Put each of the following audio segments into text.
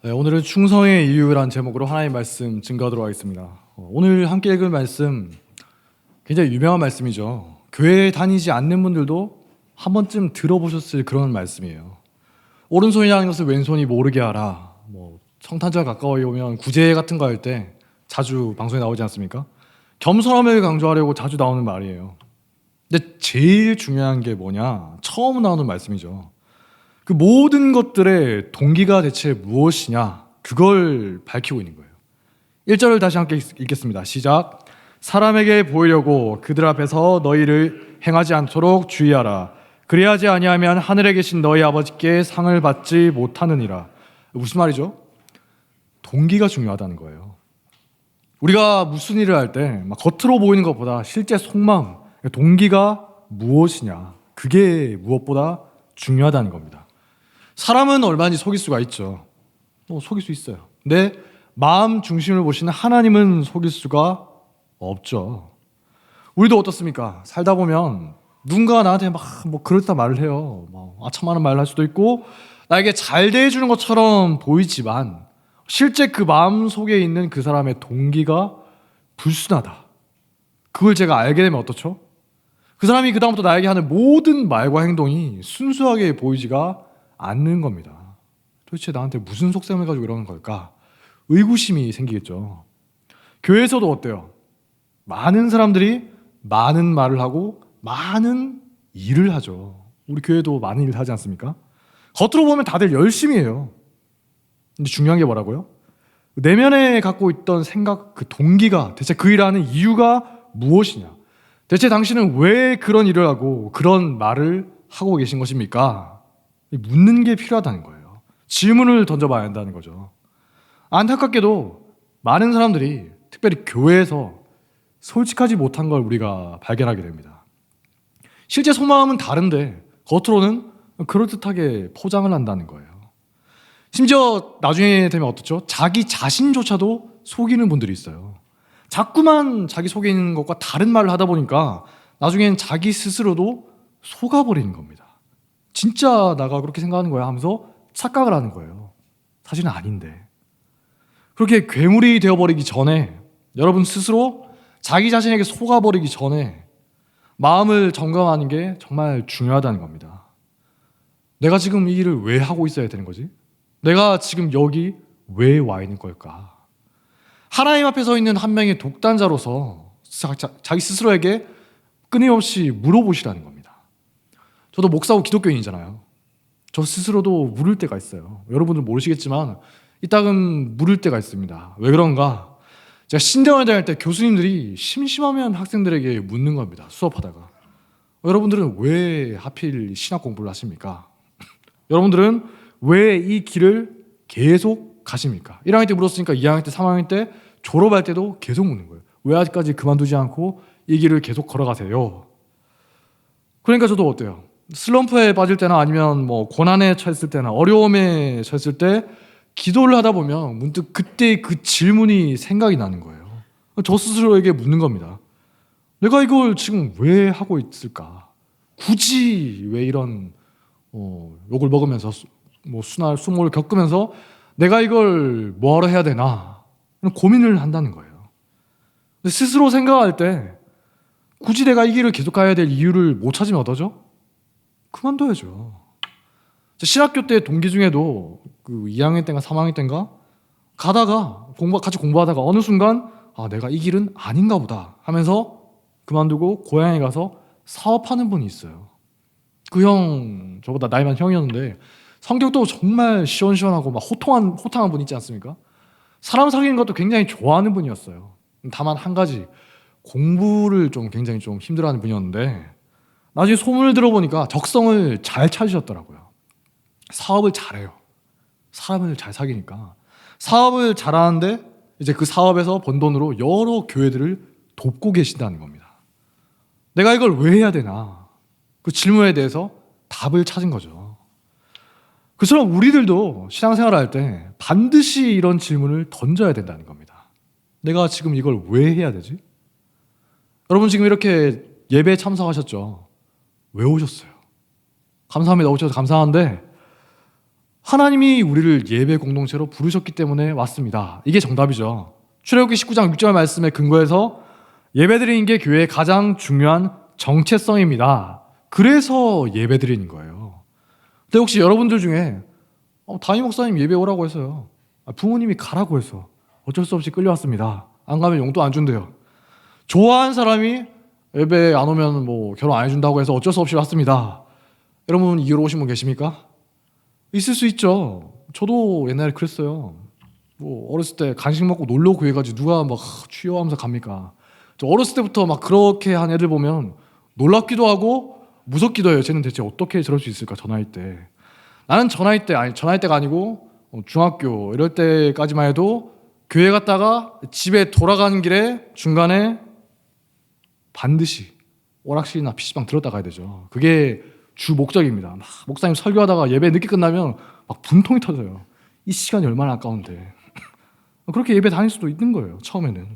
네, 오늘은 충성의 이유란 제목으로 하나님의 말씀 증거하도록 하겠습니다. 오늘 함께 읽을 말씀 굉장히 유명한 말씀이죠. 교회에 다니지 않는 분들도 한 번쯤 들어보셨을 그런 말씀이에요. 오른손이 하는 것을 왼손이 모르게 하라. 성탄절 가까이 오면 구제 같은 거 할 때 자주 방송에 나오지 않습니까? 겸손함을 강조하려고 자주 나오는 말이에요. 근데 제일 중요한 게 뭐냐? 처음 나오는 말씀이죠. 그 모든 것들의 동기가 대체 무엇이냐? 그걸 밝히고 있는 거예요. 1절을 다시 함께 읽겠습니다. 시작. 사람에게 보이려고 그들 앞에서 너희를 행하지 않도록 주의하라. 그리하지 아니하면 하늘에 계신 너희 아버지께 상을 받지 못하느니라. 무슨 말이죠? 동기가 중요하다는 거예요. 우리가 무슨 일을 할 때 겉으로 보이는 것보다 실제 속마음, 동기가 무엇이냐? 그게 무엇보다 중요하다는 겁니다. 사람은 얼마든지 속일 수가 있죠. 속일 수 있어요. 근데 마음 중심을 보시는 하나님은 속일 수가 없죠. 우리도 어떻습니까? 살다 보면 누군가 나한테 그렇다 말을 해요. 아첨하는 말을 할 수도 있고 나에게 잘 대해주는 것처럼 보이지만 실제 그 마음 속에 있는 그 사람의 동기가 불순하다. 그걸 제가 알게 되면 어떻죠? 그 사람이 그다음부터 나에게 하는 모든 말과 행동이 순수하게 보이지가 않는 겁니다. 도대체 나한테 무슨 속셈을 가지고 이러는 걸까? 의구심이 생기겠죠. 교회에서도 어때요? 많은 사람들이 많은 말을 하고 많은 일을 하죠. 우리 교회도 많은 일을 하지 않습니까? 겉으로 보면 다들 열심히 해요. 근데 중요한 게 뭐라고요? 내면에 갖고 있던 생각, 그 동기가 대체 그 일을 하는 이유가 무엇이냐? 대체 당신은 왜 그런 일을 하고 그런 말을 하고 계신 것입니까? 묻는 게 필요하다는 거예요. 질문을 던져봐야 한다는 거죠. 안타깝게도 많은 사람들이 특별히 교회에서 솔직하지 못한 걸 우리가 발견하게 됩니다. 실제 속마음은 다른데 겉으로는 그럴듯하게 포장을 한다는 거예요. 심지어 나중에 되면 어떻죠? 자기 자신조차도 속이는 분들이 있어요. 자꾸만 자기 속에 있는 것과 다른 말을 하다 보니까 나중엔 자기 스스로도 속아버리는 겁니다. 진짜 나가 그렇게 생각하는 거야 하면서 착각을 하는 거예요. 사실은 아닌데. 그렇게 괴물이 되어버리기 전에 여러분 스스로 자기 자신에게 속아버리기 전에 마음을 점검하는 게 정말 중요하다는 겁니다. 내가 지금 이 일을 왜 하고 있어야 되는 거지? 내가 지금 여기 왜 와 있는 걸까? 하나님 앞에 서 있는 한 명의 독단자로서 자기 스스로에게 끊임없이 물어보시라는 겁니다. 저도 목사고 기독교인이잖아요. 저 스스로도 물을 때가 있어요. 여러분들 모르시겠지만 이따금 물을 때가 있습니다. 왜 그런가? 제가 신대원에 다닐 때 교수님들이 심심하면 학생들에게 묻는 겁니다. 수업하다가. 여러분들은 왜 하필 신학 공부를 하십니까? 여러분들은 왜 이 길을 계속 가십니까? 1학년 때 물었으니까 2학년 때, 3학년 때 졸업할 때도 계속 묻는 거예요. 왜 아직까지 그만두지 않고 이 길을 계속 걸어가세요? 그러니까 저도 어때요? 슬럼프에 빠질 때나 아니면 고난에 처했을 때나 어려움에 처했을 때 기도를 하다 보면 문득 그때 그 질문이 생각이 나는 거예요. 저 스스로에게 묻는 겁니다. 내가 이걸 지금 왜 하고 있을까? 굳이 왜 이런 욕을 먹으면서 수날 수모를 겪으면서 내가 이걸 뭐하러 해야 되나? 고민을 한다는 거예요. 근데 스스로 생각할 때 굳이 내가 이 길을 계속 가야 될 이유를 못 찾으면 어떠죠? 그만둬야죠. 신학교 때 동기 중에도 그 2학년 때인가 3학년 때인가 가다가 같이 공부하다가 어느 순간 내가 이 길은 아닌가 보다 하면서 그만두고 고향에 가서 사업하는 분이 있어요. 그 형 저보다 나이 많은 형이었는데 성격도 정말 시원시원하고 호탕한 분 있지 않습니까? 사람 사귀는 것도 굉장히 좋아하는 분이었어요. 다만 한 가지 공부를 굉장히 힘들어하는 분이었는데 나중에 소문을 들어보니까 적성을 잘 찾으셨더라고요. 사업을 잘해요. 사람을 잘 사귀니까 사업을 잘하는데 이제 그 사업에서 번 돈으로 여러 교회들을 돕고 계신다는 겁니다. 내가 이걸 왜 해야 되나? 그 질문에 대해서 답을 찾은 거죠. 그처럼 우리들도 신앙생활을 할 때 반드시 이런 질문을 던져야 된다는 겁니다. 내가 지금 이걸 왜 해야 되지? 여러분 지금 이렇게 예배에 참석하셨죠? 왜 오셨어요? 감사합니다. 오셔서 감사한데 하나님이 우리를 예배 공동체로 부르셨기 때문에 왔습니다. 이게 정답이죠. 출애굽기 19장 6절 말씀에 근거해서 예배드리는 게 교회의 가장 중요한 정체성입니다. 그래서 예배드리는 거예요. 근데 혹시 여러분들 중에 담임 목사님 예배 오라고 했어요. 부모님이 가라고 해서 어쩔 수 없이 끌려왔습니다. 안 가면 용돈 안 준대요. 좋아하는 사람이 예배 안 오면 뭐 결혼 안 해준다고 해서 어쩔 수 없이 왔습니다. 여러분 이유로 오신 분 계십니까? 있을 수 있죠. 저도 옛날에 그랬어요. 뭐 어렸을 때 간식 먹고 놀러 구해가지고 누가 막 취여하면서 갑니까? 저 어렸을 때부터 막 그렇게 한 애들 보면 놀랍기도 하고 무섭기도 해요. 쟤는 대체 어떻게 저럴 수 있을까? 저 나이 때. 나는 저 나이 때가 아니고 중학교 이럴 때까지만 해도 교회 갔다가 집에 돌아가는 길에 중간에 반드시 오락실이나 PC방 들었다 가야 되죠. 그게 주 목적입니다. 막 목사님 설교하다가 예배 늦게 끝나면 막 분통이 터져요. 이 시간이 얼마나 아까운데. 그렇게 예배 다닐 수도 있는 거예요. 처음에는.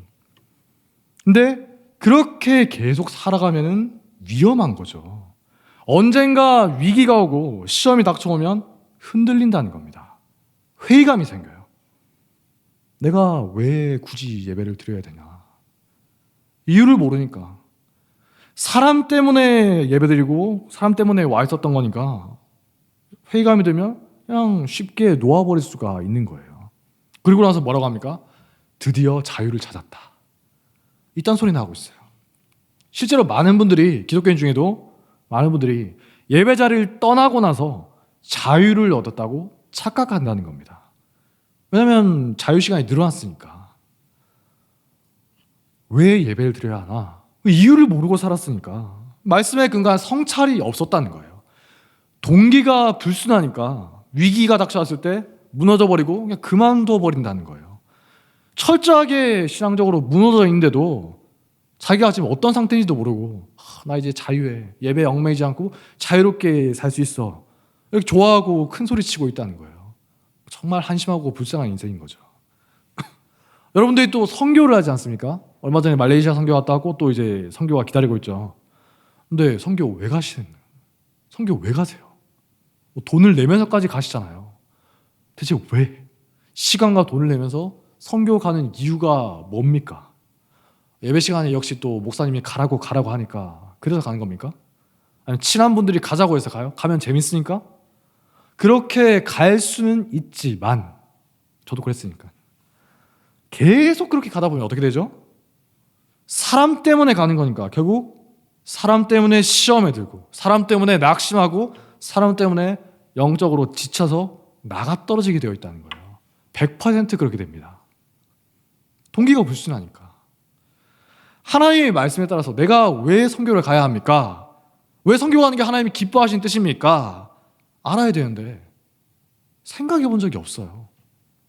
근데 그렇게 계속 살아가면은 위험한 거죠. 언젠가 위기가 오고 시험이 닥쳐오면 흔들린다는 겁니다. 회의감이 생겨요. 내가 왜 굳이 예배를 드려야 되냐. 이유를 모르니까. 사람 때문에 예배드리고 사람 때문에 와 있었던 거니까 회의감이 들면 그냥 쉽게 놓아버릴 수가 있는 거예요. 그리고 나서 뭐라고 합니까? 드디어 자유를 찾았다. 이딴 소리나 하고 있어요. 실제로 많은 분들이, 기독교인 중에도 많은 분들이 예배 자리를 떠나고 나서 자유를 얻었다고 착각한다는 겁니다. 왜냐하면 자유시간이 늘어났으니까. 왜 예배를 드려야 하나? 이유를 모르고 살았으니까. 말씀에 근거한 성찰이 없었다는 거예요. 동기가 불순하니까 위기가 닥쳐왔을 때 무너져버리고 그냥 그만둬 버린다는 거예요. 철저하게 신앙적으로 무너져 있는데도 자기가 지금 어떤 상태인지도 모르고 나 이제 자유해. 예배에 얽매이지 않고 자유롭게 살 수 있어. 이렇게 좋아하고 큰 소리 치고 있다는 거예요. 정말 한심하고 불쌍한 인생인 거죠. 여러분들이 또 선교를 하지 않습니까? 얼마 전에 말레이시아 선교 갔다 왔고 또 이제 선교가 기다리고 있죠. 근데 선교 왜 가시는 거예요? 선교 왜 가세요? 뭐 돈을 내면서까지 가시잖아요. 대체 왜? 시간과 돈을 내면서 선교 가는 이유가 뭡니까? 예배 시간에 역시 또 목사님이 가라고 하니까 그래서 가는 겁니까? 아니면 친한 분들이 가자고 해서 가요? 가면 재밌으니까? 그렇게 갈 수는 있지만 저도 그랬으니까 계속 그렇게 가다 보면 어떻게 되죠? 사람 때문에 가는 거니까 결국 사람 때문에 시험에 들고 사람 때문에 낙심하고 사람 때문에 영적으로 지쳐서 나가 떨어지게 되어 있다는 거예요. 100% 그렇게 됩니다. 동기가 불순하니까. 하나님의 말씀에 따라서 내가 왜 선교를 가야 합니까? 왜 선교하는 게 하나님이 기뻐하시는 뜻입니까? 알아야 되는데 생각해 본 적이 없어요.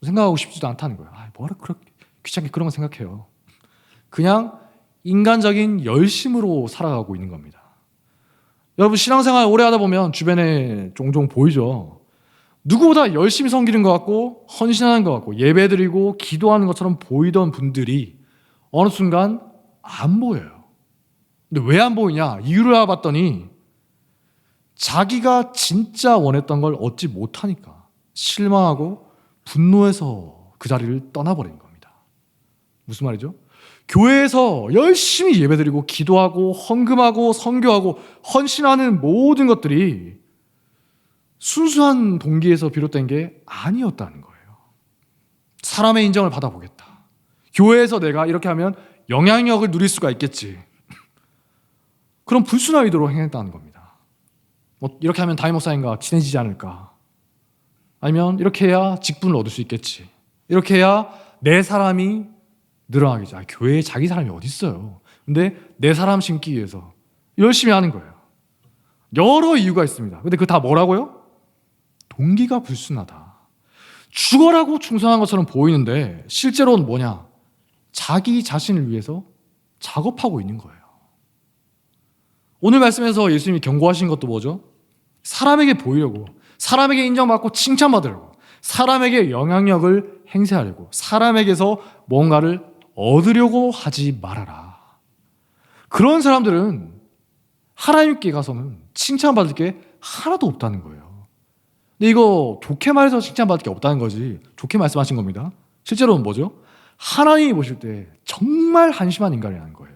생각하고 싶지도 않다는 거예요. 뭐라 그렇게 귀찮게 그런 거 생각해요. 그냥 인간적인 열심으로 살아가고 있는 겁니다. 여러분 신앙생활 오래 하다 보면 주변에 종종 보이죠. 누구보다 열심히 섬기는 것 같고 헌신하는 것 같고 예배드리고 기도하는 것처럼 보이던 분들이 어느 순간 안 보여요. 근데 왜 안 보이냐? 이유를 알아봤더니 자기가 진짜 원했던 걸 얻지 못하니까 실망하고 분노해서 그 자리를 떠나버린 겁니다. 무슨 말이죠? 교회에서 열심히 예배드리고 기도하고 헌금하고 선교하고 헌신하는 모든 것들이 순수한 동기에서 비롯된 게 아니었다는 거예요. 사람의 인정을 받아보겠다. 교회에서 내가 이렇게 하면 영향력을 누릴 수가 있겠지. 그런 불순한 의도로 행했다는 겁니다. 이렇게 하면 담임 목사님과 친해지지 않을까? 아니면 이렇게 해야 직분을 얻을 수 있겠지. 이렇게 해야 내 사람이 늘어나겠지. 교회에 자기 사람이 어디 있어요? 근데 내 사람 심기 위해서 열심히 하는 거예요. 여러 이유가 있습니다. 근데 그거 다 뭐라고요? 동기가 불순하다. 죽어라고 충성한 것처럼 보이는데 실제로는 뭐냐? 자기 자신을 위해서 작업하고 있는 거예요. 오늘 말씀에서 예수님이 경고하신 것도 뭐죠? 사람에게 보이려고, 사람에게 인정받고 칭찬받으려고, 사람에게 영향력을 행사하려고, 사람에게서 뭔가를 얻으려고 하지 말아라. 그런 사람들은 하나님께 가서는 칭찬받을 게 하나도 없다는 거예요. 근데 이거 좋게 말해서 칭찬받을 게 없다는 거지. 좋게 말씀하신 겁니다. 실제로는 뭐죠? 하나님이 보실 때 정말 한심한 인간이라는 거예요.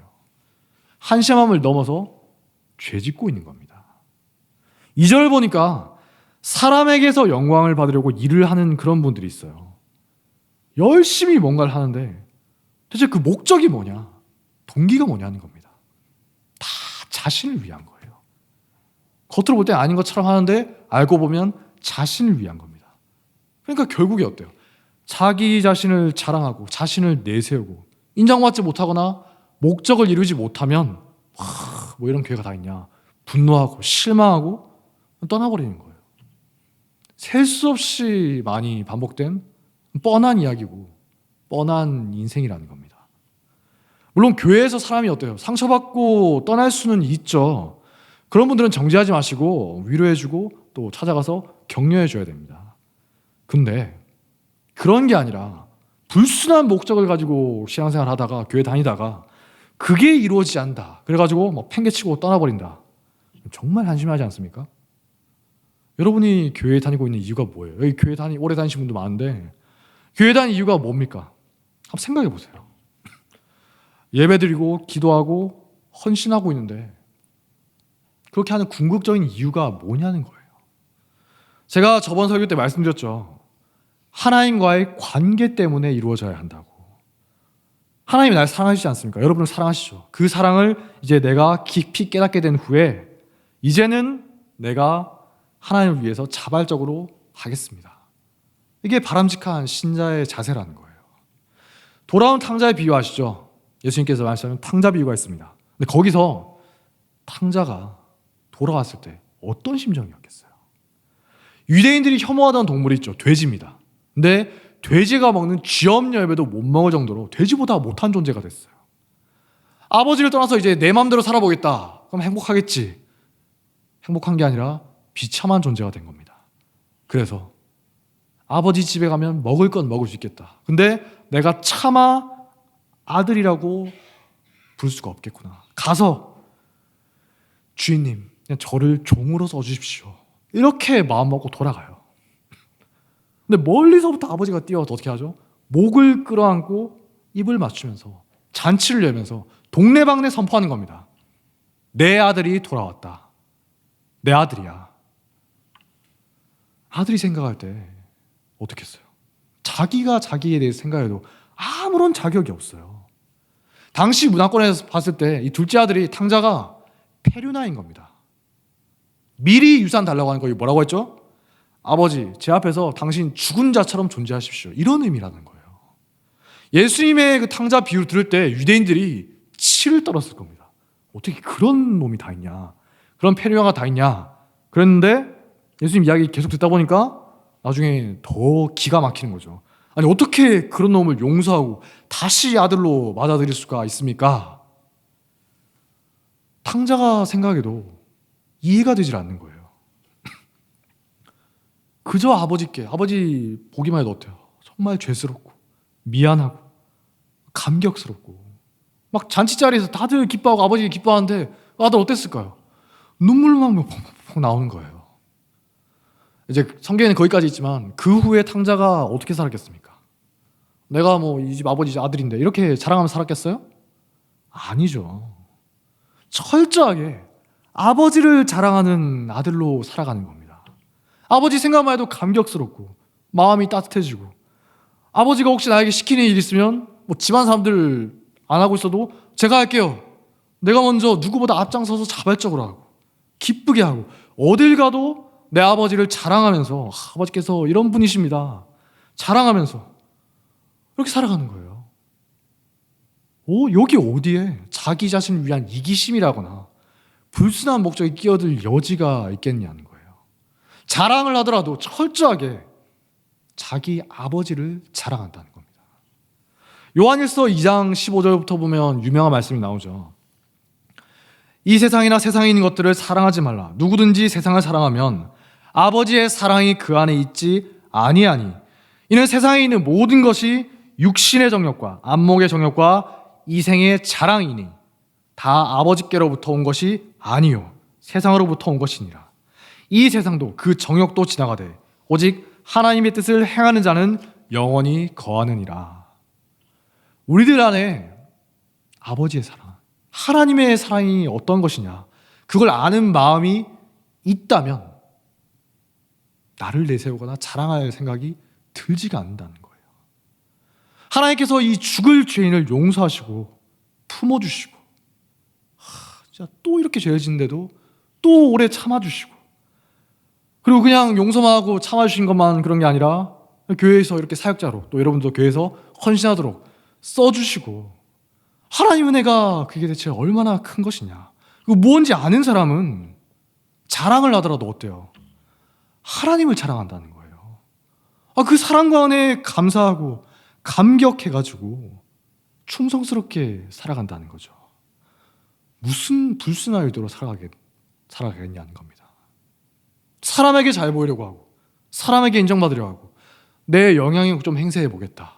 한심함을 넘어서 죄 짓고 있는 겁니다. 2절 보니까 사람에게서 영광을 받으려고 일을 하는 그런 분들이 있어요. 열심히 뭔가를 하는데 도대체 그 목적이 뭐냐? 동기가 뭐냐는 겁니다. 다 자신을 위한 거예요. 겉으로 볼 때 아닌 것처럼 하는데 알고 보면 자신을 위한 겁니다. 그러니까 결국에 어때요? 자기 자신을 자랑하고 자신을 내세우고 인정받지 못하거나 목적을 이루지 못하면 뭐 이런 교회가 다 있냐? 분노하고 실망하고 떠나버리는 거예요. 셀 수 없이 많이 반복된 뻔한 이야기고 뻔한 인생이라는 겁니다. 물론 교회에서 사람이 어때요? 상처받고 떠날 수는 있죠. 그런 분들은 정죄하지 마시고 위로해주고 또 찾아가서 격려해줘야 됩니다. 근데 그런 게 아니라 불순한 목적을 가지고 신앙생활 하다가 교회 다니다가 그게 이루어지지 않는다. 그래가지고 뭐 팽개치고 떠나버린다. 정말 한심하지 않습니까? 여러분이 교회 다니고 있는 이유가 뭐예요? 여기 교회 오래 다니신 분도 많은데 교회 다니는 이유가 뭡니까? 한번 생각해 보세요. 예배드리고 기도하고 헌신하고 있는데 그렇게 하는 궁극적인 이유가 뭐냐는 거예요. 제가 저번 설교 때 말씀드렸죠. 하나님과의 관계 때문에 이루어져야 한다고. 하나님이 날 사랑하시지 않습니까? 여러분을 사랑하시죠. 그 사랑을 이제 내가 깊이 깨닫게 된 후에 이제는 내가 하나님을 위해서 자발적으로 하겠습니다. 이게 바람직한 신자의 자세라는 거예요. 돌아온 탕자의 비유 아시죠? 예수님께서 말씀하신 탕자 비유가 있습니다. 근데 거기서 탕자가 돌아왔을 때 어떤 심정이었겠어요? 유대인들이 혐오하던 동물이 있죠. 돼지입니다. 근데 돼지가 먹는 쥐엄열매도 못 먹을 정도로 돼지보다 못한 존재가 됐어요. 아버지를 떠나서 이제 내 마음대로 살아보겠다. 그럼 행복하겠지. 행복한 게 아니라 비참한 존재가 된 겁니다. 그래서 아버지 집에 가면 먹을 건 먹을 수 있겠다. 근데 내가 차마 아들이라고 부를 수가 없겠구나. 가서 주인님, 그냥 저를 종으로 써주십시오. 이렇게 마음 먹고 돌아가요. 근데 멀리서부터 아버지가 뛰어와서 어떻게 하죠? 목을 끌어안고 입을 맞추면서 잔치를 열면서 동네방네 선포하는 겁니다. 내 아들이 돌아왔다. 내 아들이야. 아들이 생각할 때 어떻게 했어요? 자기가 자기에 대해서 생각해도 아무런 자격이 없어요. 당시 문화권에서 봤을 때 이 둘째 아들이 탕자가 페류나인 겁니다. 미리 유산 달라고 하는 거 뭐라고 했죠? 아버지, 제 앞에서 당신 죽은 자처럼 존재하십시오. 이런 의미라는 거예요. 예수님의 그 탕자 비유를 들을 때 유대인들이 치를 떨었을 겁니다. 어떻게 그런 놈이 다 있냐? 그런 페류나가 다 있냐? 그랬는데 예수님 이야기 계속 듣다 보니까 나중에 더 기가 막히는 거죠. 아니 어떻게 그런 놈을 용서하고 다시 아들로 맞아들일 수가 있습니까? 탕자가 생각해도 이해가 되질 않는 거예요. 그저 아버지 보기만 해도 어때요? 정말 죄스럽고 미안하고 감격스럽고 막 잔치 자리에서 다들 기뻐하고 아버지 기뻐하는데 아들 어땠을까요? 눈물만 펑펑 나오는 거예요. 이제 성경에는 거기까지 있지만 그 후에 탕자가 어떻게 살았겠습니까? 내가 뭐 이 집 아버지 아들인데 이렇게 자랑하면서 살았겠어요? 아니죠. 철저하게 아버지를 자랑하는 아들로 살아가는 겁니다. 아버지 생각만 해도 감격스럽고 마음이 따뜻해지고 아버지가 혹시 나에게 시키는 일 있으면 뭐 집안 사람들 안 하고 있어도 제가 할게요. 내가 먼저 누구보다 앞장서서 자발적으로 하고 기쁘게 하고 어딜 가도 내 아버지를 자랑하면서 아버지께서 이런 분이십니다. 자랑하면서 이렇게 살아가는 거예요. 여기 어디에 자기 자신을 위한 이기심이라거나 불순한 목적이 끼어들 여지가 있겠냐는 거예요. 자랑을 하더라도 철저하게 자기 아버지를 자랑한다는 겁니다. 요한일서 2장 15절부터 보면 유명한 말씀이 나오죠. 이 세상이나 세상에 있는 것들을 사랑하지 말라. 누구든지 세상을 사랑하면 아버지의 사랑이 그 안에 있지 아니하니 이는 세상에 있는 모든 것이 육신의 정욕과 안목의 정욕과 이생의 자랑이니 다 아버지께로부터 온 것이 아니요 세상으로부터 온 것이니라. 이 세상도 그 정욕도 지나가되 오직 하나님의 뜻을 행하는 자는 영원히 거하느니라. 우리들 안에 아버지의 사랑, 하나님의 사랑이 어떤 것이냐, 그걸 아는 마음이 있다면 나를 내세우거나 자랑할 생각이 들지가 않는다는 거예요. 하나님께서 이 죽을 죄인을 용서하시고 품어주시고, 진짜 또 이렇게 죄를 짓는데도 또 오래 참아주시고, 그리고 그냥 용서만 하고 참아주신 것만 그런 게 아니라 교회에서 이렇게 사역자로, 또 여러분도 교회에서 헌신하도록 써주시고, 하나님 은혜가 그게 대체 얼마나 큰 것이냐. 뭔지 아는 사람은 자랑을 하더라도 어때요? 하나님을 자랑한다는 거예요. 그 사랑과 은혜에 감사하고 감격해가지고 충성스럽게 살아간다는 거죠. 무슨 불순한 의도로 살아가겠냐는 겁니다. 사람에게 잘 보이려고 하고, 사람에게 인정받으려고 하고, 내 영향력 좀 행사해 보겠다,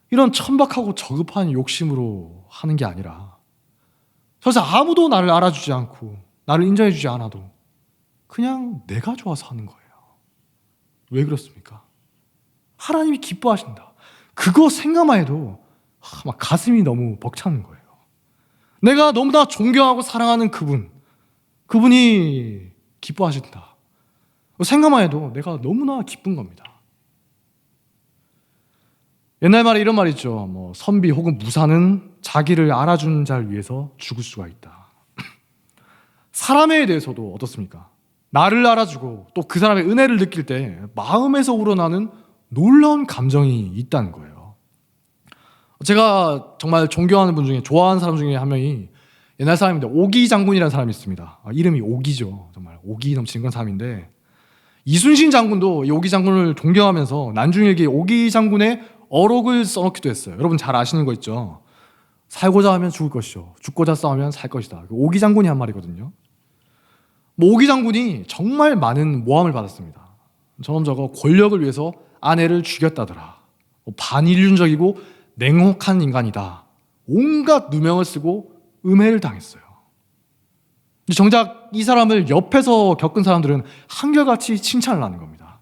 이런 천박하고 저급한 욕심으로 하는 게 아니라, 그래서 아무도 나를 알아주지 않고 나를 인정해 주지 않아도 그냥 내가 좋아서 하는 거예요. 왜 그렇습니까? 하나님이 기뻐하신다, 그거 생각만 해도 막 가슴이 너무 벅차는 거예요. 내가 너무나 존경하고 사랑하는 그분이 기뻐하신다, 생각만 해도 내가 너무나 기쁜 겁니다. 옛날 말에 이런 말이 있죠. 선비 혹은 무사는 자기를 알아주는 자를 위해서 죽을 수가 있다. 사람에 대해서도 어떻습니까? 나를 알아주고 또 그 사람의 은혜를 느낄 때 마음에서 우러나는 놀라운 감정이 있다는 거예요. 제가 정말 존경하는 분 중에, 좋아하는 사람 중에 한 명이 옛날 사람인데 오기 장군이라는 사람이 있습니다. 이름이 오기죠. 정말 오기 넘치는 그런 사람인데, 이순신 장군도 이 오기 장군을 존경하면서 난중일기에 오기 장군의 어록을 써놓기도 했어요. 여러분 잘 아시는 거 있죠? 살고자 하면 죽을 것이요, 죽고자 싸우면 살 것이다. 오기 장군이 한 말이거든요. 오기 장군이 정말 많은 모함을 받았습니다. 저놈 저거 권력을 위해서 아내를 죽였다더라, 반인륜적이고 냉혹한 인간이다, 온갖 누명을 쓰고 음해를 당했어요. 정작 이 사람을 옆에서 겪은 사람들은 한결같이 칭찬을 하는 겁니다.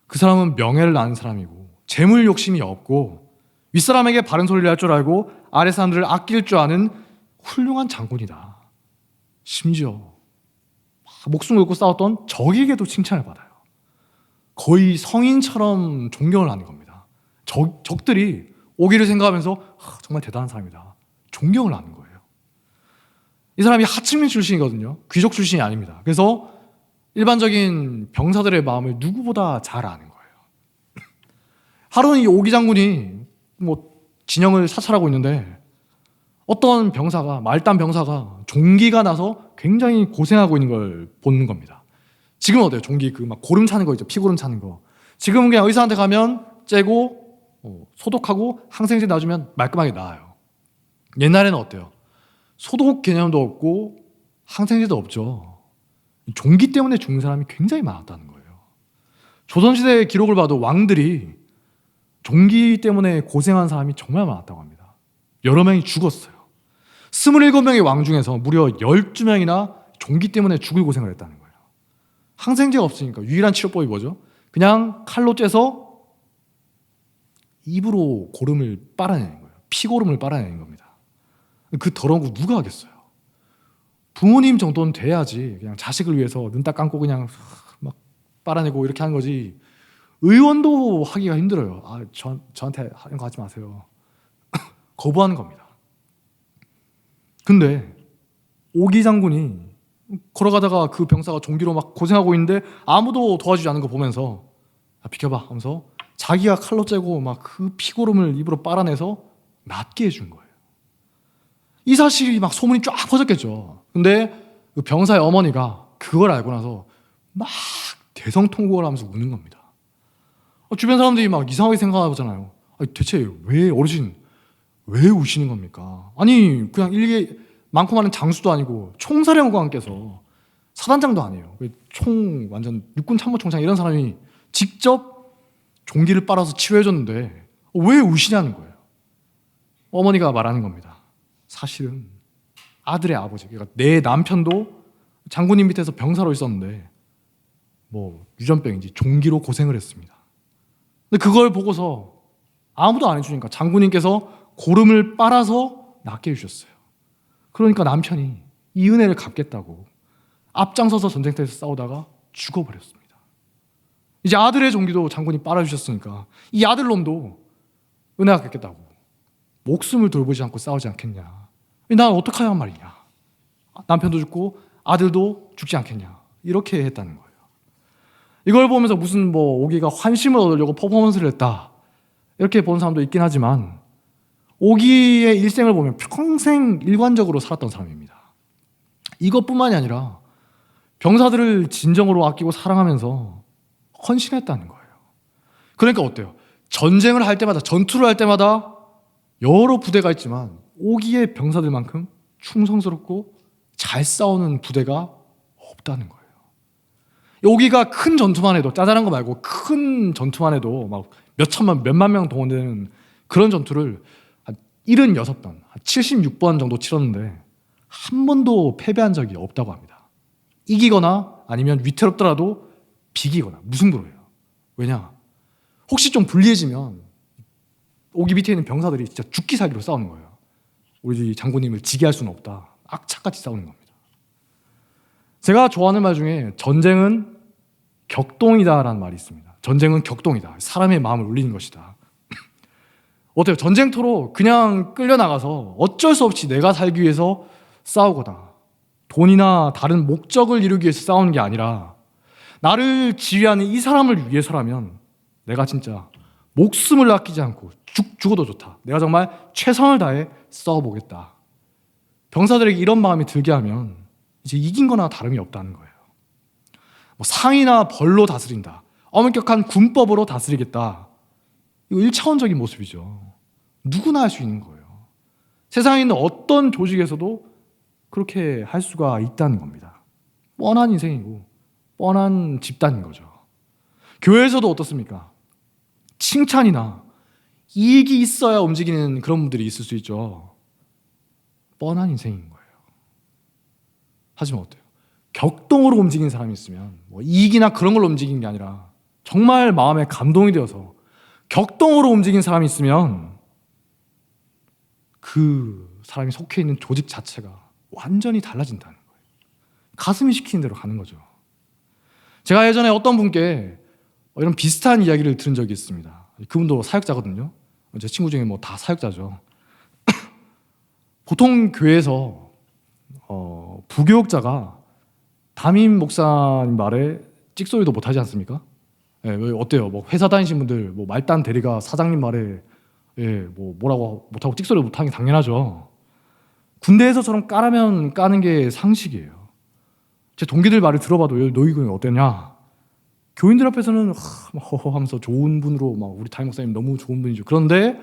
그 사람은 명예를 아는 사람이고 재물 욕심이 없고 윗사람에게 바른 소리를 할 줄 알고 아래 사람들을 아낄 줄 아는 훌륭한 장군이다. 심지어 목숨을 걸고 싸웠던 적에게도 칭찬을 받아요. 거의 성인처럼 존경을 하는 겁니다. 적들이 오기를 생각하면서 정말 대단한 사람이다, 존경을 하는 거예요. 이 사람이 하층민 출신이거든요. 귀족 출신이 아닙니다. 그래서 일반적인 병사들의 마음을 누구보다 잘 아는 거예요. 하루는 이 오기 장군이 진영을 사찰하고 있는데 어떤 병사가, 말단 병사가 종기가 나서 굉장히 고생하고 있는 걸 보는 겁니다. 지금은 어때요? 종기 막 고름 차는 거 있죠, 피고름 차는 거. 지금은 그냥 의사한테 가면 째고 소독하고 항생제 놔주면 말끔하게 나아요. 옛날에는 어때요? 소독 개념도 없고 항생제도 없죠. 종기 때문에 죽는 사람이 굉장히 많았다는 거예요. 조선시대의 기록을 봐도 왕들이 종기 때문에 고생한 사람이 정말 많았다고 합니다. 여러 명이 죽었어요. 27명의 왕 중에서 무려 12명이나 종기 때문에 죽을 고생을 했다는 거예요. 항생제가 없으니까 유일한 치료법이 뭐죠? 그냥 칼로 째서 입으로 고름을 빨아내는 거예요. 피고름을 빨아내는 겁니다. 그 더러운 거 누가 하겠어요? 부모님 정도는 돼야지 그냥 자식을 위해서 눈 딱 감고 그냥 막 빨아내고 이렇게 하는 거지, 의원도 하기가 힘들어요. 저한테 하는 거 하지 마세요. 거부하는 겁니다. 근데 오기 장군이 걸어가다가 그 병사가 종기로 막 고생하고 있는데 아무도 도와주지 않는 거 보면서 비켜봐 하면서 자기가 칼로 째고 막 그 피고름을 입으로 빨아내서 낫게 해준 거예요. 이 사실이 막 소문이 쫙 퍼졌겠죠. 근데 그 병사의 어머니가 그걸 알고 나서 막 대성통곡을 하면서 우는 겁니다. 주변 사람들이 막 이상하게 생각하잖아요. 대체 왜 어르신 왜 우시는 겁니까? 아니 그냥 일개 많고 많은 장수도 아니고 총사령관께서, 사단장도 아니에요, 총 완전 육군 참모총장 이런 사람이 직접 종기를 빨아서 치료해줬는데 왜 우시냐는 거예요. 어머니가 말하는 겁니다. 사실은 아들의 아버지, 그러니까 내 남편도 장군님 밑에서 병사로 있었는데 뭐 유전병인지 종기로 고생을 했습니다. 근데 그걸 보고서 아무도 안 해주니까 장군님께서 고름을 빨아서 낫게 해주셨어요. 그러니까 남편이 이 은혜를 갚겠다고 앞장서서 전쟁터에서 싸우다가 죽어버렸습니다. 이제 아들의 종기도 장군이 빨아주셨으니까 이 아들놈도 은혜 갚겠다고 목숨을 돌보지 않고 싸우지 않겠냐. 난 어떻게 해야 한 말이냐. 남편도 죽고 아들도 죽지 않겠냐. 이렇게 했다는 거예요. 이걸 보면서 무슨 뭐 오기가 환심을 얻으려고 퍼포먼스를 했다. 이렇게 보는 사람도 있긴 하지만 오기의 일생을 보면 평생 일관적으로 살았던 사람입니다. 이것뿐만이 아니라 병사들을 진정으로 아끼고 사랑하면서 헌신했다는 거예요. 그러니까 어때요? 전쟁을 할 때마다, 전투를 할 때마다 여러 부대가 있지만 오기의 병사들만큼 충성스럽고 잘 싸우는 부대가 없다는 거예요. 오기가 큰 전투만 해도, 짜잘한 거 말고 큰 전투만 해도 막 몇천만, 몇만 명 동원되는 그런 전투를 한 76번, 한 76번 정도 치렀는데 한 번도 패배한 적이 없다고 합니다. 이기거나 아니면 위태롭더라도 비기거나 무승부로 해요. 왜냐? 혹시 좀 불리해지면 오기 밑에 있는 병사들이 진짜 죽기 살기로 싸우는 거예요. 우리 장군님을 지게 할 수는 없다. 악착같이 싸우는 겁니다. 제가 좋아하는 말 중에 전쟁은 격동이다라는 말이 있습니다. 전쟁은 격동이다. 사람의 마음을 울리는 것이다. 어때요? 전쟁터로 그냥 끌려나가서 어쩔 수 없이 내가 살기 위해서 싸우거나 돈이나 다른 목적을 이루기 위해서 싸우는 게 아니라 나를 지휘하는 이 사람을 위해서라면 내가 진짜 목숨을 아끼지 않고 죽어도 좋다. 내가 정말 최선을 다해 싸워보겠다. 병사들에게 이런 마음이 들게 하면 이제 이긴 거나 다름이 없다는 거예요. 뭐 상이나 벌로 다스린다. 엄격한 군법으로 다스리겠다. 이거 1차원적인 모습이죠. 누구나 할 수 있는 거예요. 세상에 있는 어떤 조직에서도 그렇게 할 수가 있다는 겁니다. 뻔한 인생이고 뻔한 집단인 거죠. 교회에서도 어떻습니까? 칭찬이나 이익이 있어야 움직이는 그런 분들이 있을 수 있죠. 뻔한 인생인 거예요. 하지만 어때요? 격동으로 움직이는 사람이 있으면 뭐 이익이나 그런 걸로 움직이는 게 아니라 정말 마음에 감동이 되어서 격동으로 움직이는 사람이 있으면 그 사람이 속해 있는 조직 자체가 완전히 달라진다는 거예요. 가슴이 시키는 대로 가는 거죠. 제가 예전에 어떤 분께 이런 비슷한 이야기를 들은 적이 있습니다. 그분도 사역자거든요. 제 친구 중에 뭐 다 사역자죠. 보통 교회에서 부교육자가 담임 목사님 말에 찍소리도 못하지 않습니까? 예, 어때요? 뭐 회사 다니신 분들, 뭐 말단 대리가 사장님 말에 뭐 뭐라고 못하고 찍소리 못하는 게 당연하죠. 군대에서처럼 까라면 까는 게 상식이에요. 제 동기들 말을 들어봐도 너희 교회 어땠냐? 교인들 앞에서는 허허 하면서 좋은 분으로 막 우리 담임 목사님 너무 좋은 분이죠. 그런데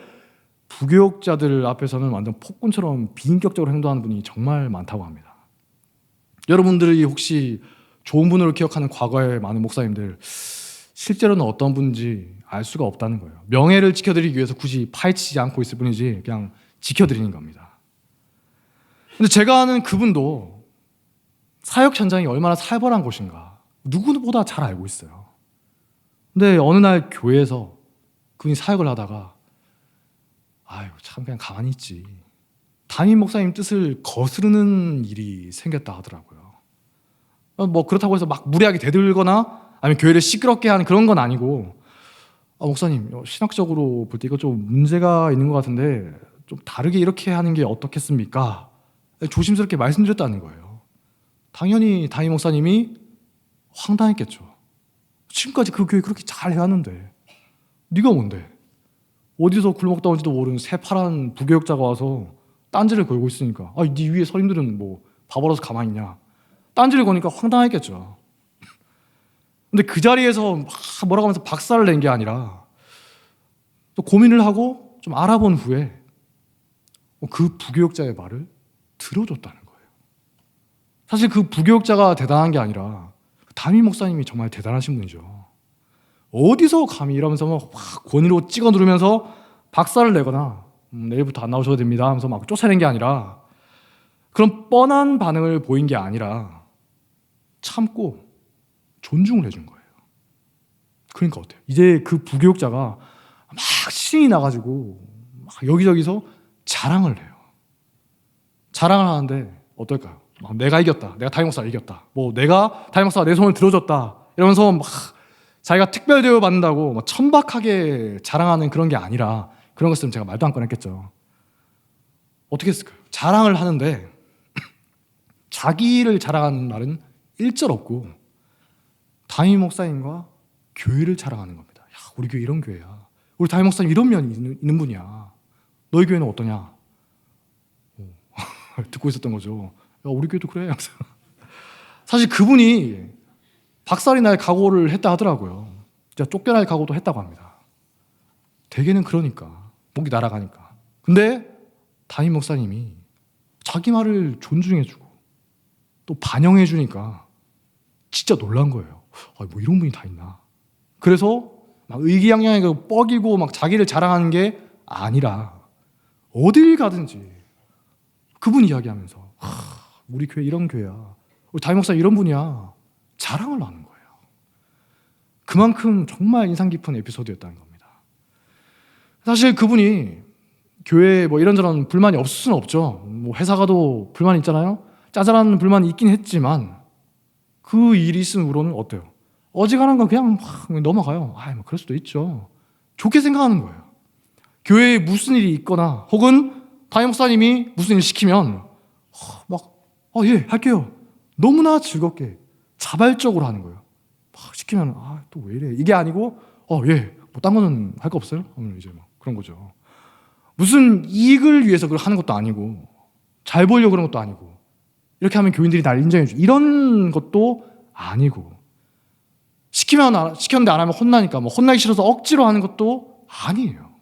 부교육자들 앞에서는 완전 폭군처럼 비인격적으로 행동하는 분이 정말 많다고 합니다. 여러분들이 혹시 좋은 분으로 기억하는 과거의 많은 목사님들 실제로는 어떤 분인지 알 수가 없다는 거예요. 명예를 지켜드리기 위해서 굳이 파헤치지 않고 있을 뿐이지 그냥 지켜드리는 겁니다. 근데 제가 아는 그분도 사역 현장이 얼마나 살벌한 곳인가 누구보다 잘 알고 있어요. 근데 어느 날 교회에서 그분이 사역을 하다가 아유 참 그냥 가만히 있지. 담임 목사님 뜻을 거스르는 일이 생겼다 하더라고요. 뭐 그렇다고 해서 막 무리하게 대들거나 아니면 교회를 시끄럽게 하는 그런 건 아니고 목사님 신학적으로 볼 때 이거 좀 문제가 있는 것 같은데 좀 다르게 이렇게 하는 게 어떻겠습니까? 조심스럽게 말씀드렸다는 거예요. 당연히 담임 목사님이 황당했겠죠. 지금까지 그 교회 그렇게 잘 해왔는데 네가 뭔데? 어디서 굴먹다 온지도 모르는 새파란 부교육자가 와서 딴지를 걸고 있으니까 네 위에 선임들은 뭐 바보라서 가만히 있냐? 딴지를 거니까 황당했겠죠. 근데 그 자리에서 막 뭐라고 하면서 박살을 낸 게 아니라 또 고민을 하고 좀 알아본 후에 그 부교육자의 말을 들어줬다는 거예요. 사실 그 부교육자가 대단한 게 아니라 담임 목사님이 정말 대단하신 분이죠. 어디서 감히 이러면서 막 권위로 찍어 누르면서 박살을 내거나 내일부터 안 나오셔도 됩니다 하면서 막 쫓아낸 게 아니라 그런 뻔한 반응을 보인 게 아니라 참고 존중을 해준 거예요. 그러니까 어때요? 이제 그 부교육자가 막 신이 나가지고 막 여기저기서 자랑을 해요. 자랑을 하는데 어떨까요? 막 내가 이겼다. 내가 담임 목사가 이겼다. 뭐 내가 담임 목사가 내 손을 들어줬다. 이러면서 막 자기가 특별 대우 받는다고 막 천박하게 자랑하는 그런 게 아니라 그런 것은 제가 말도 안 꺼냈겠죠. 어떻게 했을까요? 자랑을 하는데 자기를 자랑하는 말은 일절 없고 담임 목사님과 교회를 자랑하는 겁니다. 야, 우리 교회 이런 교회야. 우리 담임 목사님 이런 면이 있는 분이야. 너희 교회는 어떠냐? 듣고 있었던 거죠. 야, 우리 교회도 그래. 사실 그분이 박살이 날 각오를 했다 하더라고요. 진짜 쫓겨날 각오도 했다고 합니다. 대개는 그러니까 목이 날아가니까. 근데 담임 목사님이 자기 말을 존중해주고 또 반영해주니까 진짜 놀란 거예요. 아, 뭐 이런 분이 다 있나. 그래서 막 의기양양하게 뻐기고 막 자기를 자랑하는 게 아니라 어딜 가든지 그분 이야기하면서 우리 교회 이런 교회야. 우리 담임 목사 이런 분이야. 자랑을 하는 거예요. 그만큼 정말 인상 깊은 에피소드였다는 겁니다. 사실 그분이 교회에 뭐 이런저런 불만이 없을 수는 없죠. 뭐 회사 가도 불만이 있잖아요. 짜잘한 불만이 있긴 했지만 그 일이 있은 후로는 어때요? 어지간한 건 그냥 막 넘어가요. 뭐 그럴 수도 있죠. 좋게 생각하는 거예요. 교회에 무슨 일이 있거나 혹은 담임 목사님이 무슨 일 시키면 예, 할게요. 너무나 즐겁게 자발적으로 하는 거예요. 막 시키면 또 왜 이래? 이게 아니고 예, 뭐 딴 거는 할 거 없어요? 이제 막 그런 거죠. 무슨 이익을 위해서 그걸 하는 것도 아니고 잘 보이려고 그런 것도 아니고 이렇게 하면 교인들이 날 인정해 줘. 이런 것도 아니고 시켰는데 안 하면 혼나니까 뭐 혼나기 싫어서 억지로 하는 것도 아니에요.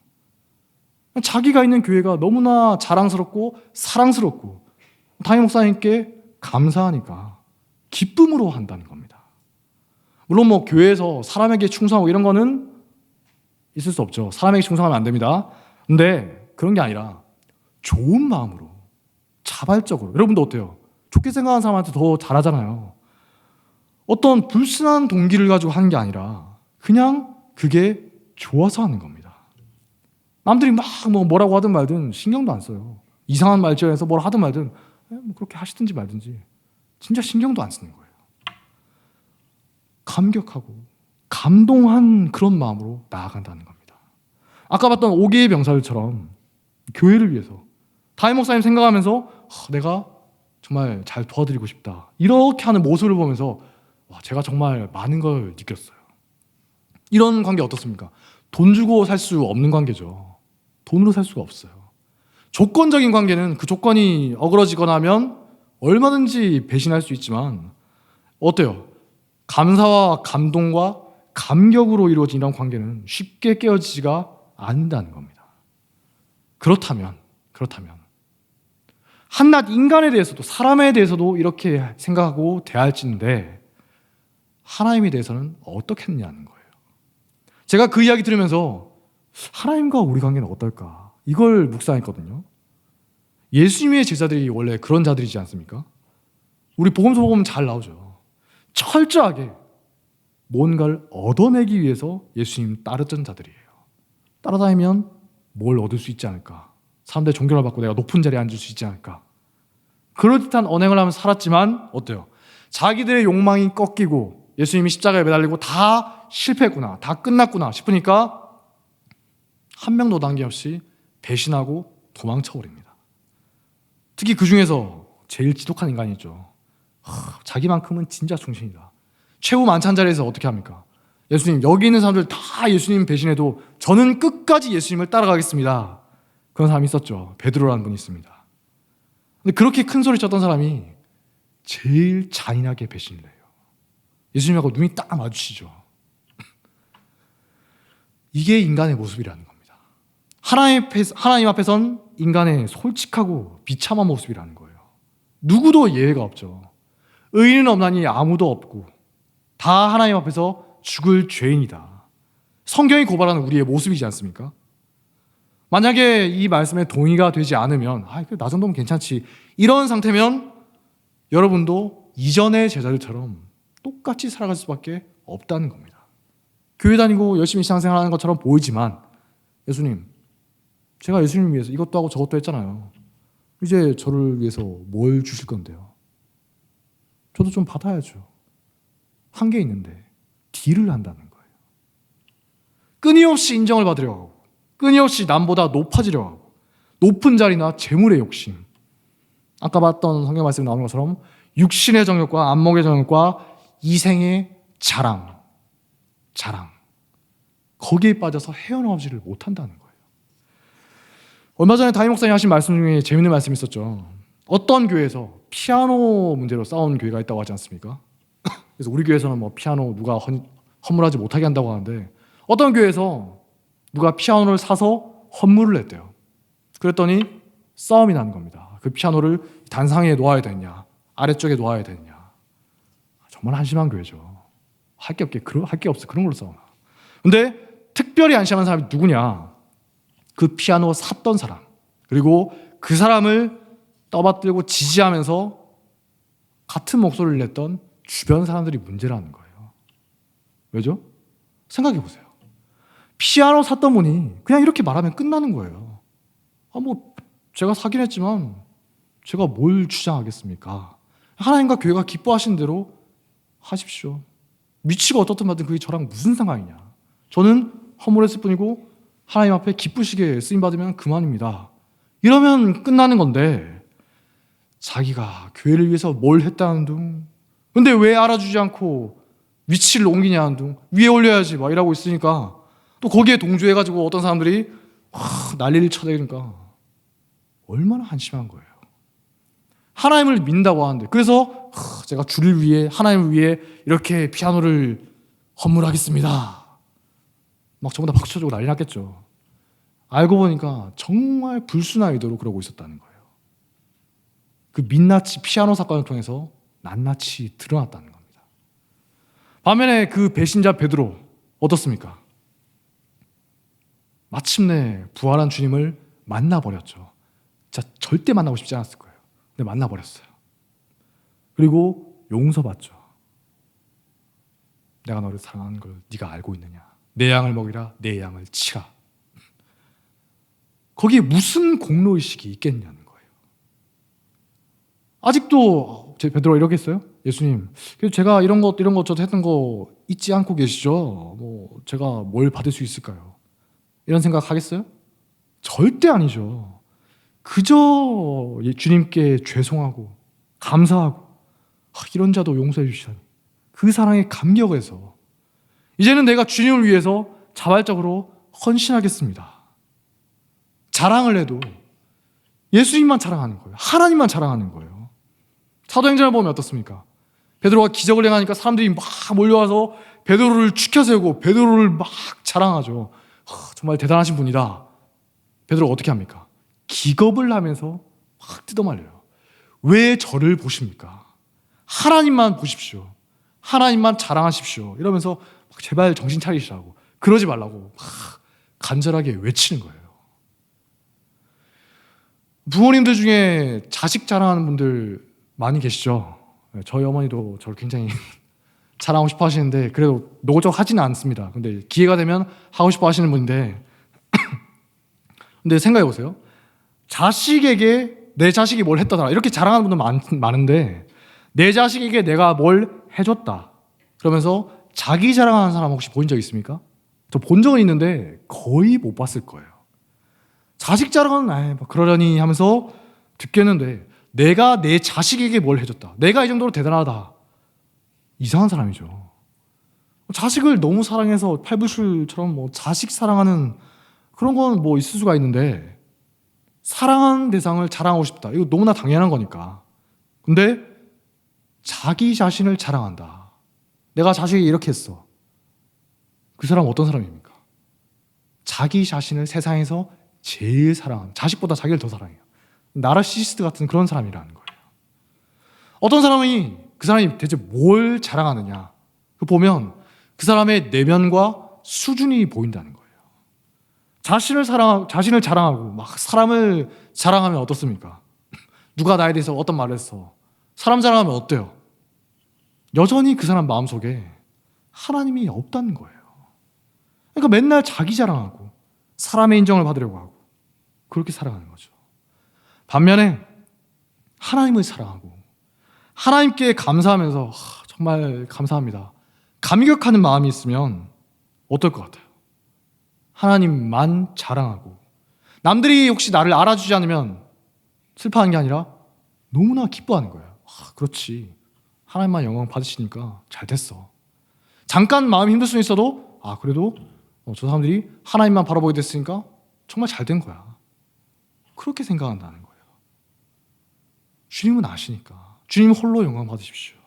자기가 있는 교회가 너무나 자랑스럽고 사랑스럽고 담임 목사님께 감사하니까 기쁨으로 한다는 겁니다. 물론 뭐 교회에서 사람에게 충성하고 이런 거는 있을 수 없죠. 사람에게 충성하면 안 됩니다. 근데 그런 게 아니라 좋은 마음으로 자발적으로. 여러분도 어때요? 좋게 생각하는 사람한테 더 잘하잖아요. 어떤 불순한 동기를 가지고 하는 게 아니라 그냥 그게 좋아서 하는 겁니다. 남들이 막 뭐라고 하든 말든 신경도 안 써요. 이상한 말지어서 뭘 하든 말든 뭐 그렇게 하시든지 말든지 진짜 신경도 안 쓰는 거예요. 감격하고 감동한 그런 마음으로 나아간다는 겁니다. 아까 봤던 5개의 병사들처럼 교회를 위해서 담임 목사님 생각하면서 내가 정말 잘 도와드리고 싶다 이렇게 하는 모습을 보면서 제가 정말 많은 걸 느꼈어요. 이런 관계 어떻습니까? 돈 주고 살 수 없는 관계죠. 돈으로 살 수가 없어요. 조건적인 관계는 그 조건이 어그러지거나 하면 얼마든지 배신할 수 있지만 어때요? 감사와 감동과 감격으로 이루어진 이런 관계는 쉽게 깨어지지가 않는다는 겁니다. 그렇다면 한낱 인간에 대해서도 사람에 대해서도 이렇게 생각하고 대할진데 하나님에 대해서는 어떻게 했냐는 거예요. 제가 그 이야기 들으면서 하나님과 우리 관계는 어떨까? 이걸 묵상했거든요. 예수님의 제자들이 원래 그런 자들이지 않습니까? 우리 복음서 보면 잘 나오죠. 철저하게 뭔가를 얻어내기 위해서 예수님 따르던 자들이에요. 따라다니면 뭘 얻을 수 있지 않을까? 사람들의 존경을 받고 내가 높은 자리에 앉을 수 있지 않을까? 그럴듯한 언행을 하면서 살았지만 어때요? 자기들의 욕망이 꺾이고 예수님이 십자가에 매달리고 다 실패했구나, 다 끝났구나 싶으니까 한 명도 남김없이 배신하고 도망쳐버립니다. 특히 그 중에서 제일 지독한 인간이죠. 자기만큼은 진짜 충신이다. 최후 만찬 자리에서 어떻게 합니까? 예수님, 여기 있는 사람들 다 예수님 배신해도 저는 끝까지 예수님을 따라가겠습니다. 그런 사람이 있었죠. 베드로라는 분이 있습니다. 근데 그렇게 큰 소리 쳤던 사람이 제일 잔인하게 배신을 해요. 예수님하고 눈이 딱 마주치죠. 이게 인간의 모습이라는 겁니다. 하나님 앞에선 인간의 솔직하고 비참한 모습이라는 거예요. 누구도 예외가 없죠. 의인은 없나니 아무도 없고 다 하나님 앞에서 죽을 죄인이다. 성경이 고발하는 우리의 모습이지 않습니까? 만약에 이 말씀에 동의가 되지 않으면 나 정도면 괜찮지 이런 상태면 여러분도 이전의 제자들처럼 똑같이 살아갈 수밖에 없다는 겁니다. 교회 다니고 열심히 신앙생활하는 것처럼 보이지만 예수님, 제가 예수님을 위해서 이것도 하고 저것도 했잖아요. 이제 저를 위해서 뭘 주실 건데요? 저도 좀 받아야죠. 한계 있는데 딜을 한다는 거예요. 끊임없이 인정을 받으려 하고 끊임없이 남보다 높아지려 하고 높은 자리나 재물의 욕심. 아까 봤던 성경 말씀에 나오는 것처럼 육신의 정욕과 안목의 정욕과 이생의 자랑. 거기에 빠져서 헤어나오지를 못한다는 거예요. 얼마 전에 담임 목사님 하신 말씀 중에 재밌는 말씀이 있었죠. 어떤 교회에서 피아노 문제로 싸운 교회가 있다고 하지 않습니까? 그래서 우리 교회에서는 뭐 피아노 누가 헌물하지 못하게 한다고 하는데 어떤 교회에서 누가 피아노를 사서 헌물을 냈대요. 그랬더니 싸움이 나는 겁니다. 그 피아노를 단상에 놓아야 되냐 아래쪽에 놓아야 되냐. 정말 한심한 교회죠. 할 게 없어. 그런 걸로 싸우나. 근데 특별히 안심한 사람이 누구냐? 그 피아노 샀던 사람, 그리고 그 사람을 떠받들고 지지하면서 같은 목소리를 냈던 주변 사람들이 문제라는 거예요. 왜죠? 생각해 보세요. 피아노 샀던 분이 그냥 이렇게 말하면 끝나는 거예요. 제가 사긴 했지만 제가 뭘 주장하겠습니까? 하나님과 교회가 기뻐하시는 대로 하십시오. 위치가 어떻든 말든 그게 저랑 무슨 상관이냐. 저는 허물했을 뿐이고 하나님 앞에 기쁘시게 쓰임받으면 그만입니다. 이러면 끝나는 건데 자기가 교회를 위해서 뭘 했다는 둥, 근데 왜 알아주지 않고 위치를 옮기냐는 둥, 위에 올려야지 막 이러고 있으니까 또 거기에 동조해가지고 어떤 사람들이 난리를 쳐대니까 얼마나 한심한 거예요. 하나님을 믿는다고 하는데 그래서 제가 주를 위해 하나님을 위해 이렇게 피아노를 헌물하겠습니다. 막 전부 다 박수 쳐주고 난리 났겠죠. 알고 보니까 정말 불순한 의도로 그러고 있었다는 거예요. 그 민낯이 피아노 사건을 통해서 낱낱이 드러났다는 겁니다. 반면에 그 배신자 베드로 어떻습니까? 마침내 부활한 주님을 만나버렸죠. 진짜 절대 만나고 싶지 않았을 거예요. 근데 만나버렸어요. 그리고 용서받죠. 내가 너를 사랑하는 걸 네가 알고 있느냐. 내 양을 먹이라, 내 양을 치라. 거기에 무슨 공로의식이 있겠냐는 거예요. 아직도 베드로가 이렇게 했어요. 예수님, 제가 이런 것 저도 했던 거 잊지 않고 계시죠? 제가 뭘 받을 수 있을까요? 이런 생각 하겠어요? 절대 아니죠. 그저 주님께 죄송하고 감사하고 이런 자도 용서해 주시다니 그 사랑에 감격을 해서 이제는 내가 주님을 위해서 자발적으로 헌신하겠습니다. 자랑을 해도 예수님만 자랑하는 거예요. 하나님만 자랑하는 거예요. 사도행전을 보면 어떻습니까? 베드로가 기적을 행하니까 사람들이 막 몰려와서 베드로를 축켜 세우고 베드로를 막 자랑하죠. 정말 대단하신 분이다. 베드로가 어떻게 합니까? 기겁을 하면서 막 뜯어말려요. 왜 저를 보십니까? 하나님만 보십시오. 하나님만 자랑하십시오. 이러면서 제발 정신 차리시라고, 그러지 말라고 막 간절하게 외치는 거예요. 부모님들 중에 자식 자랑하는 분들 많이 계시죠? 저희 어머니도 저를 굉장히 자랑하고 싶어 하시는데 그래도 노골적으로 하지는 않습니다. 근데 기회가 되면 하고 싶어 하시는 분인데 근데 생각해 보세요. 자식에게 내 자식이 뭘 했다더라 이렇게 자랑하는 분들 많은데 내 자식에게 내가 뭘 해줬다 그러면서 자기 자랑하는 사람 혹시 본 적 있습니까? 저 본 적은 있는데 거의 못 봤을 거예요. 자식 자랑은 그러려니 하면서 듣겠는데 내가 내 자식에게 뭘 해줬다, 내가 이 정도로 대단하다, 이상한 사람이죠. 자식을 너무 사랑해서 팔불출처럼 자식 사랑하는 그런 건 있을 수가 있는데 사랑하는 대상을 자랑하고 싶다, 이거 너무나 당연한 거니까. 근데 자기 자신을 자랑한다. 내가 자식이 이렇게 했어. 그 사람은 어떤 사람입니까? 자기 자신을 세상에서 제일 사랑하는, 자식보다 자기를 더 사랑해요. 나르시시스트 같은 그런 사람이라는 거예요. 어떤 사람이 그 사람이 대체 뭘 자랑하느냐 보면 그 사람의 내면과 수준이 보인다는 거예요. 자신을 자랑하고 막 사람을 자랑하면 어떻습니까? 누가 나에 대해서 어떤 말을 했어, 사람 자랑하면 어때요? 여전히 그 사람 마음속에 하나님이 없다는 거예요. 그러니까 맨날 자기 자랑하고 사람의 인정을 받으려고 하고 그렇게 살아가는 거죠. 반면에 하나님을 사랑하고 하나님께 감사하면서 정말 감사합니다, 감격하는 마음이 있으면 어떨 것 같아요? 하나님만 자랑하고 남들이 혹시 나를 알아주지 않으면 슬퍼하는 게 아니라 너무나 기뻐하는 거예요. 그렇지, 하나님만 영광 받으시니까 잘 됐어. 잠깐 마음이 힘들 수는 있어도 그래도 저 사람들이 하나님만 바라보게 됐으니까 정말 잘 된 거야. 그렇게 생각한다는 거예요. 주님은 아시니까 주님 홀로 영광 받으십시오.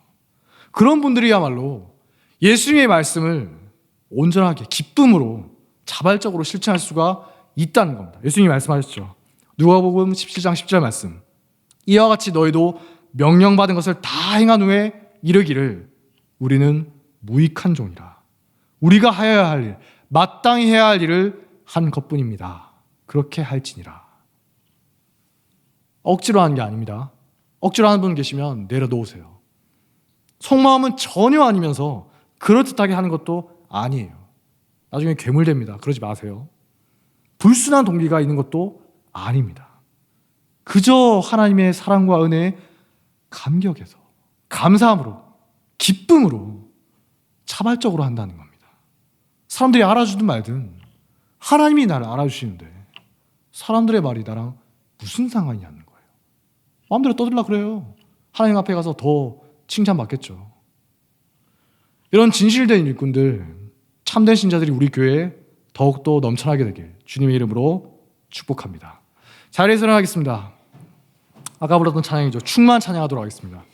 그런 분들이야말로 예수님의 말씀을 온전하게 기쁨으로 자발적으로 실천할 수가 있다는 겁니다. 예수님이 말씀하셨죠. 누가복음 17장 10절 말씀, 이와 같이 너희도 명령받은 것을 다 행한 후에 이르기를 우리는 무익한 종이라, 우리가 하여야 할 일, 마땅히 해야 할 일을 한 것뿐입니다. 그렇게 할지니라. 억지로 하는 게 아닙니다. 억지로 하는 분 계시면 내려놓으세요. 속마음은 전혀 아니면서 그럴듯하게 하는 것도 아니에요. 나중에 괴물됩니다. 그러지 마세요. 불순한 동기가 있는 것도 아닙니다. 그저 하나님의 사랑과 은혜에 감격해서 감사함으로 기쁨으로 자발적으로 한다는 겁니다. 사람들이 알아주든 말든 하나님이 나를 알아주시는데 사람들의 말이 나랑 무슨 상관이냐는 거예요. 마음대로 떠들라 그래요. 하나님 앞에 가서 더 칭찬받겠죠. 이런 진실된 일꾼들, 참된 신자들이 우리 교회에 더욱더 넘쳐나게 되길 주님의 이름으로 축복합니다. 자리에서 일어나겠습니다. 아까 불렀던 찬양이죠. 충만 찬양하도록 하겠습니다.